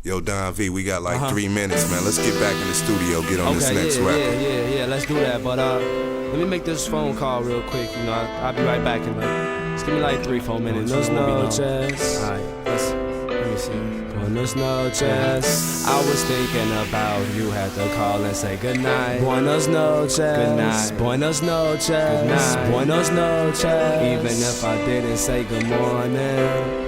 Yo, Don V, we got like 3 minutes, man. Let's get back in the studio, get on this next record. Yeah, let's do that. But let me make this phone call real quick. You know, I'll be right back in just give me like 3-4 minutes. Buenos Noches. Alright, let me see. Buenos Noches. I was thinking about you, had to call and say goodnight. Buenos Noches. Good night. Buenos Noches. Good night. Buenos Noches. Even if I didn't say good morning.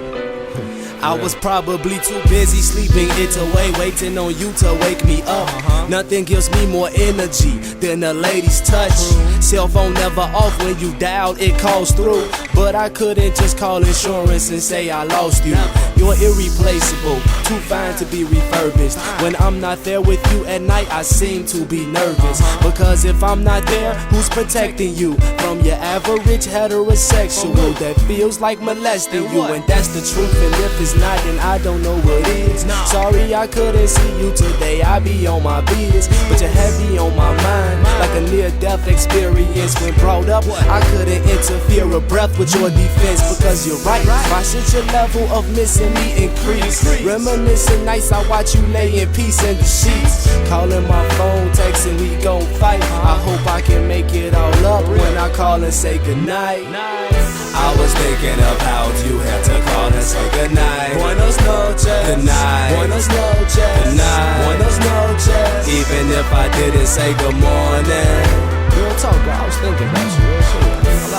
I was probably too busy sleeping it away, waiting on you to wake me up. Nothing gives me more energy than a lady's touch. Cell phone never off when you dial, it calls through. But I couldn't just call insurance and say I lost you. You're irreplaceable, too fine to be refurbished. When I'm not there with you at night, I seem to be nervous. Because if I'm not there, who's protecting you from your average heterosexual that feels like molesting you? And that's the truth, and if it's not, then I don't know what is. Sorry I couldn't see you today, I be on my biz. But you're heavy on my mind, like a near-death experience. When brought up, I couldn't interfere a breath with your defense. Because you're right, why should your level of missing me increase? Reminiscing nights, I watch you lay in peace in the sheets. Calling my phone, texting, we gon' fight. I hope I can make it all up when I call and say goodnight. I was thinking about you, had to call and say goodnight. Buenos Noches. Good night. Buenos Noches. Good night. Buenos Noches. Even if I didn't say good morning. Real talk, bro, I was thinking about you, real shit.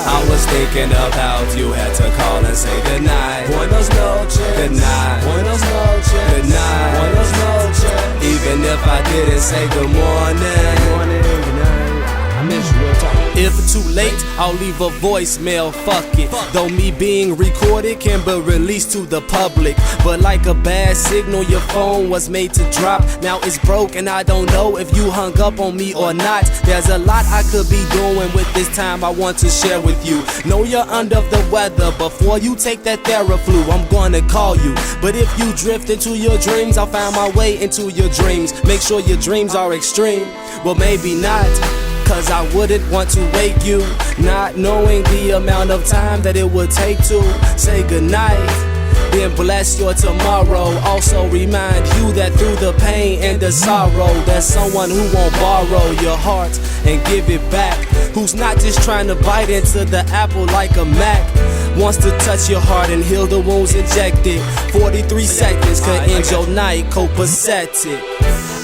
I was thinking about you, had to call and say goodnight. Buenos Noches. Good night. Buenos Noches. Good night. Buenos Noches. Even if I didn't say good morning. Good morning, good night. I miss you, real talk. If too late, I'll leave a voicemail, fuck it. Though me being recorded can be released to the public. But like a bad signal, your phone was made to drop. Now it's broke and I don't know if you hung up on me or not. There's a lot I could be doing with this time I want to share with you. Know you're under the weather, before you take that Theraflu, I'm gonna call you. But if you drift into your dreams, I'll find my way into your dreams. Make sure your dreams are extreme, well maybe not. Cause I wouldn't want to wake you, not knowing the amount of time that it would take to say goodnight. Then bless your tomorrow. Also remind you that through the pain and the sorrow, there's someone who won't borrow your heart and give it back. Who's not just trying to bite into the apple like a Mac. Wants to touch your heart and heal the wounds injected. 43 seconds could end your night, copacetic.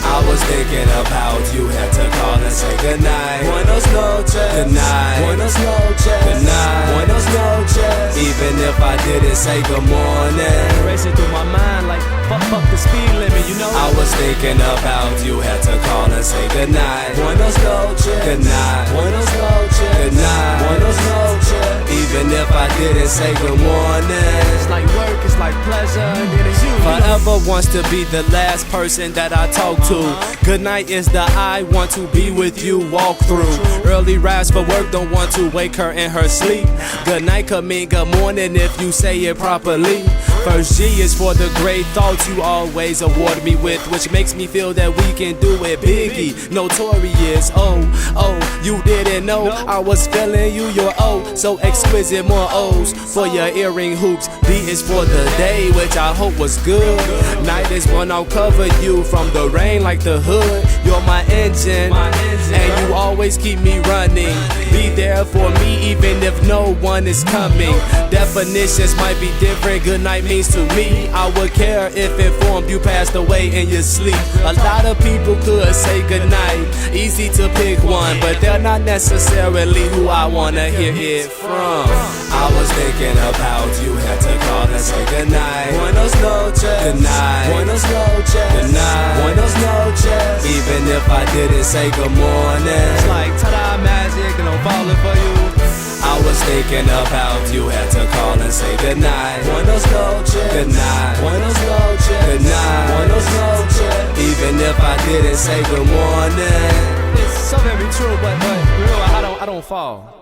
I was thinking about you, had to call and say goodnight. Buenos Noches. Good night. Buenos Noches. Good night. Buenos Noches. Even if I didn't say good morning. Racing through my mind like fuck the speed limit, you know. I was thinking about you, had to call and say goodnight. Buenos Noches. Good night. Buenos Noches. Good night. Buenos Noches. Even if I didn't say good morning. It's like work, it's like pleasure, and then it's you. Forever wants to be the last person that I talk to. Good night is the I want to be with you, walk through. Early rise for work, don't want to wake her in her sleep. Good night could mean good morning if you say it properly. First G is for the great thoughts you always award me with, which makes me feel that we can do it. Biggie, notorious, oh, you didn't know I was feeling you, you're so exquisite, more O's for your earring hoops. D is for the day, which I hope was good. Night is when I'll cover you from the rain like the hood. You're my engine, and you always keep me running. Be there for me even if no one is coming. Definitions might be different, good night means to me. I would care if informed you passed away in your sleep. A lot of people could say good night, easy to pick one, but they're not necessarily who I wanna hear it from. I was thinking about you, had to call and say good night. Buenos Noches. Good night. Buenos Noches. Good night. Buenos Noches. Even if I didn't say good morning. It's like ta-da magic and I'm falling for you. I was thinking about you, had to call and say good night. Buenos Noches. Good night. Buenos Noches. Good night. Buenos Noches. Even if I didn't say good morning. It's so very true, but real, I don't fall.